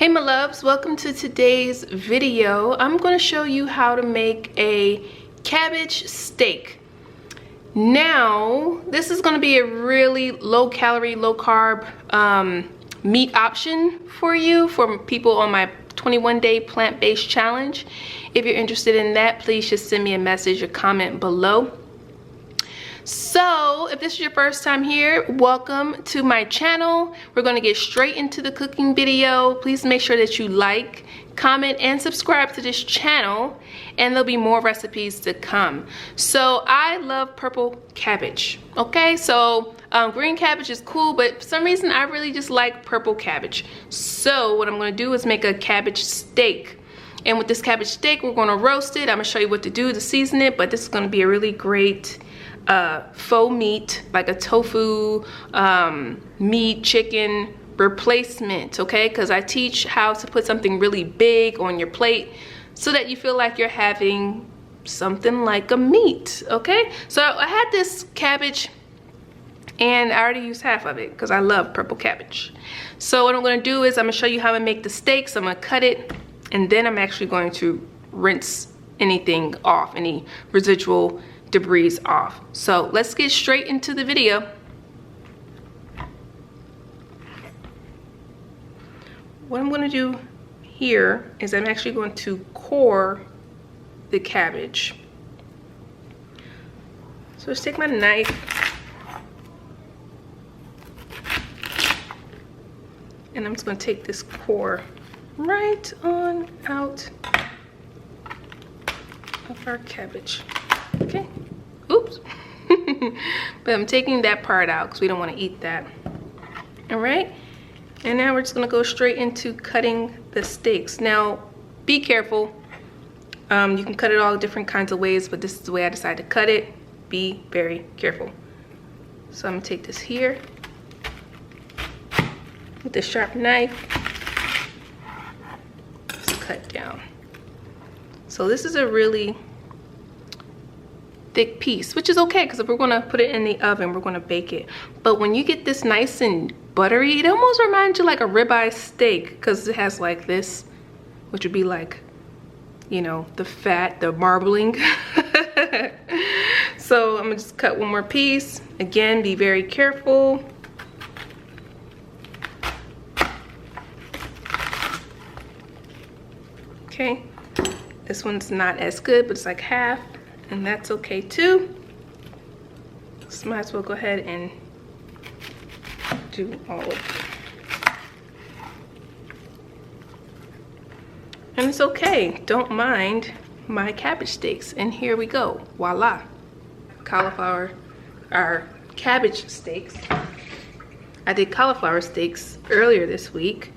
Hey my loves, welcome to today's video. I'm going to show you how to make a cabbage steak. Now, this is going to be a really low calorie, low carb meat option for you, for people on my 21-day plant-based challenge. If you're interested in that, please just send me a message or comment below. So if this is your first time here, welcome to my channel. We're going to get straight into the cooking video. Please make sure that you like, comment, and subscribe to this channel, and there'll be more recipes to come. So I love purple cabbage. Okay, so green cabbage is cool, but for some reason I really just like purple cabbage. So what I'm going to do is make a cabbage steak. And with this cabbage steak, we're going to roast it. I'm going to show you what to do to season it, but this is going to be a really great faux meat, like a tofu meat chicken replacement, okay? Because I teach how to put something really big on your plate so that you feel like you're having something like a meat, okay? So I had this cabbage and I already used half of it because I love purple cabbage. So what I'm going to do is I'm going to show you how to make the steak. So I'm going to cut it, and then I'm actually going to rinse anything off, any residual debris off. So let's get straight into the video. What I'm going to do here is I'm actually going to core the cabbage. So let's take my knife and I'm just going to take this core right on out of our cabbage. Okay, oops. But I'm taking that part out because we don't want to eat that. All right, and now we're just going to go straight into cutting the steaks. Now be careful, you can cut it all different kinds of ways, but this is the way I decided to cut it. Be very careful. So I'm going to take this here with the sharp knife, just cut down. So this is a really thick piece, which is okay because if we're going to put it in the oven, we're going to bake it. But when you get this nice and buttery, it almost reminds you like a ribeye steak because it has like this, which would be like, you know, the fat, the marbling. So I'm gonna just cut one more piece. Again, be very careful. Okay, this one's not as good, but it's like half, and that's okay too. So might as well go ahead and do all of it. And it's okay, don't mind my cabbage steaks. And here we go, voila. Cauliflower, our cabbage steaks. I did cauliflower steaks earlier this week.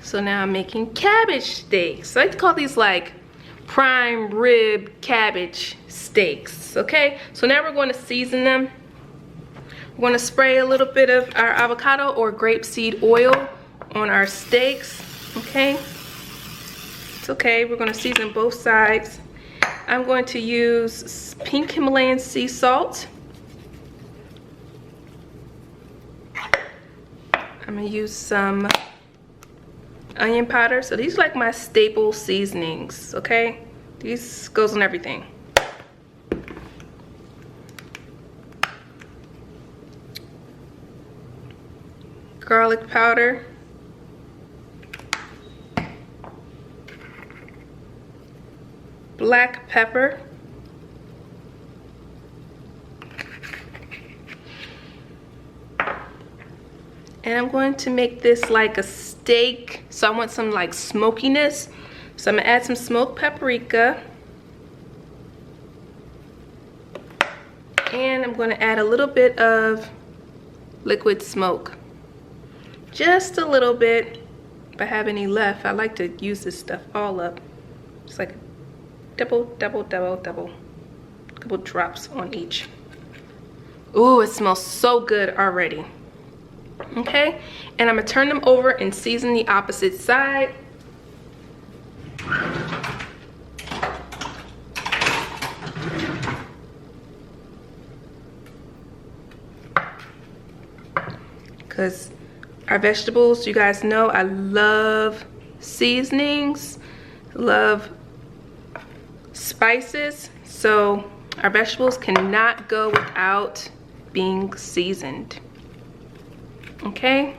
So now I'm making cabbage steaks. So I like to call these like prime rib cabbage steaks, okay? So now we're going to season them. We're going to spray a little bit of our avocado or grapeseed oil on our steaks, okay? It's okay, we're going to season both sides. I'm going to use pink Himalayan sea salt. I'm going to use some onion powder. So these are like my staple seasonings, okay? These goes on everything. Garlic powder. Black pepper. And I'm going to make this like a steak, so I want some like smokiness. So I'm gonna add some smoked paprika. And I'm gonna add a little bit of liquid smoke. Just a little bit. If I have any left, I like to use this stuff all up. Just like double, couple drops on each. Ooh, it smells so good already. Okay, and I'm gonna turn them over and season the opposite side. Because our vegetables, you guys know I love seasonings, love spices. So our vegetables cannot go without being seasoned. Okay?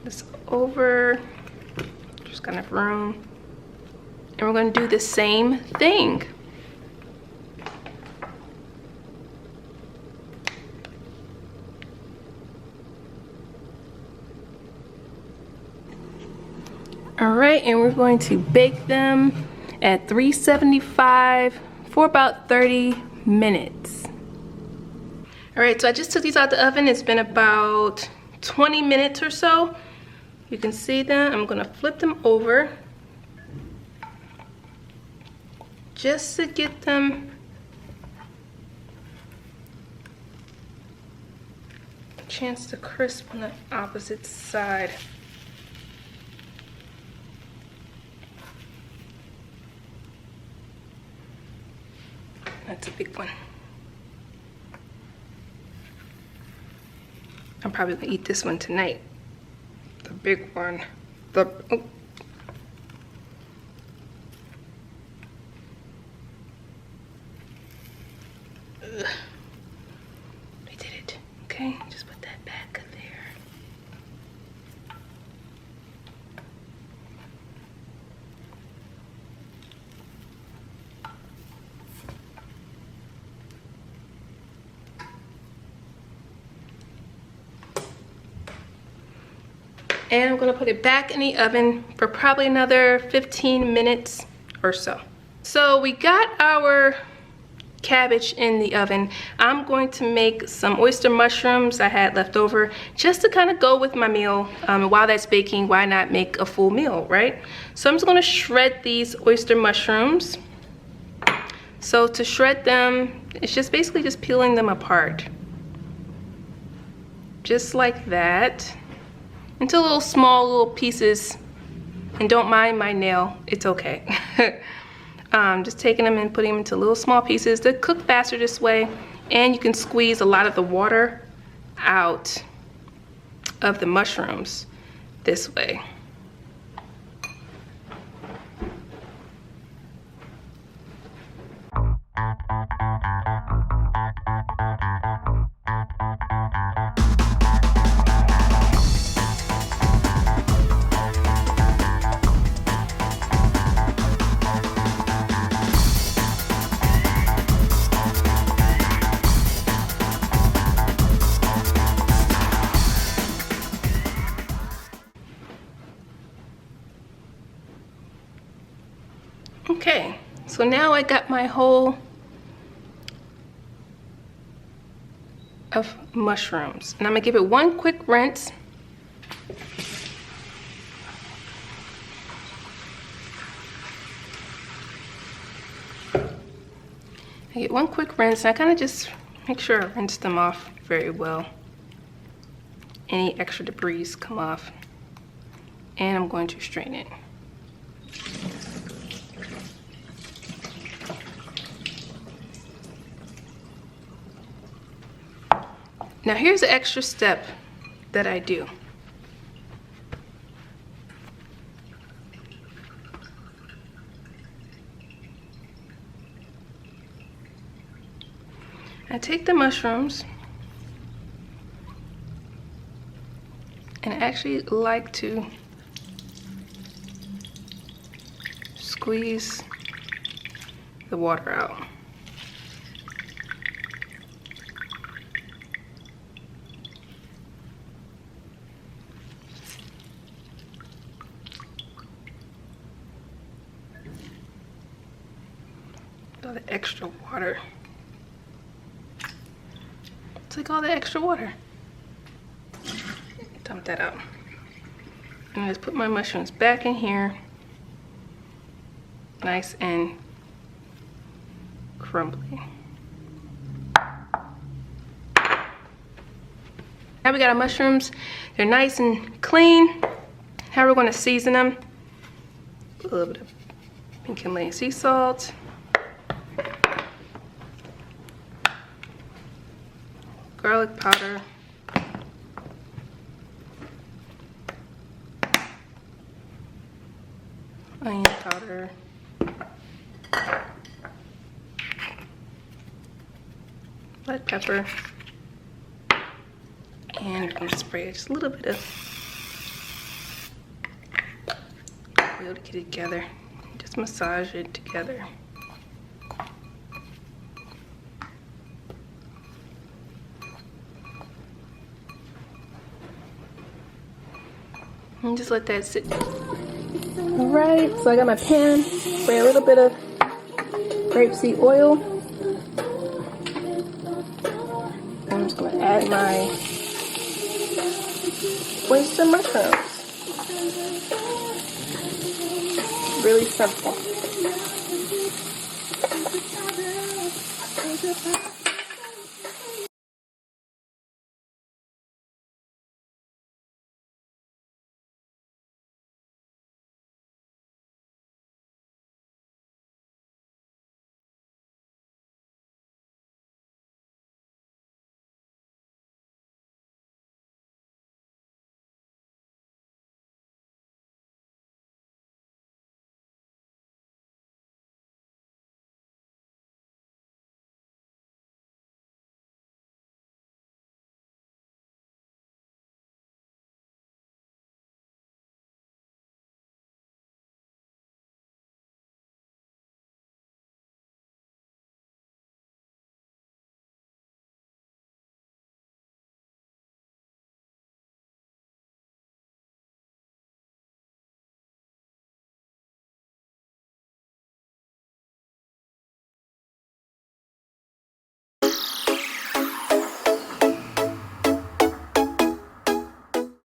This over, just got enough room. And we're going to do the same thing. All right, and we're going to bake them at 375 for about 30 minutes. All right, so I just took these out the oven. It's been about 20 minutes or so. You can see them. I'm gonna flip them over just to get them a chance to crisp on the opposite side. That's a big one. I'm probably gonna eat this one tonight. The big one. Oh. Ugh. We did it. Okay, just put that back there. And I'm gonna put it back in the oven for probably another 15 minutes or so. So we got our cabbage in the oven. I'm going to make some oyster mushrooms I had left over just to kind of go with my meal. And while that's baking, why not make a full meal, right? So I'm just gonna shred these oyster mushrooms. So to shred them, it's just basically just peeling them apart. Just like that. Into little small little pieces, and don't mind my nail, it's okay. Just taking them and putting them into little small pieces. They cook faster this way, and you can squeeze a lot of the water out of the mushrooms this way. Okay, so now I got my whole of mushrooms, and I'm gonna give it one quick rinse. I get one quick rinse, and I kind of just make sure I rinse them off very well. Any extra debris come off, and I'm going to strain it. Now here's the extra step that I do. I take the mushrooms, and I actually like to squeeze the water out. All the extra water. Take all the extra water. Dump that out. And I just put my mushrooms back in here. Nice and crumbly. Now we got our mushrooms. They're nice and clean. How we're going to season them? A little bit of pink Himalayan sea salt. Garlic powder. onion powder, black pepper, and I'm gonna spray just a little bit of oil to get it together. Just massage it together. And just let that sit. Alright, so I got my pan, spray a little bit of grapeseed oil. I'm just going to add my oyster mushrooms. Really simple.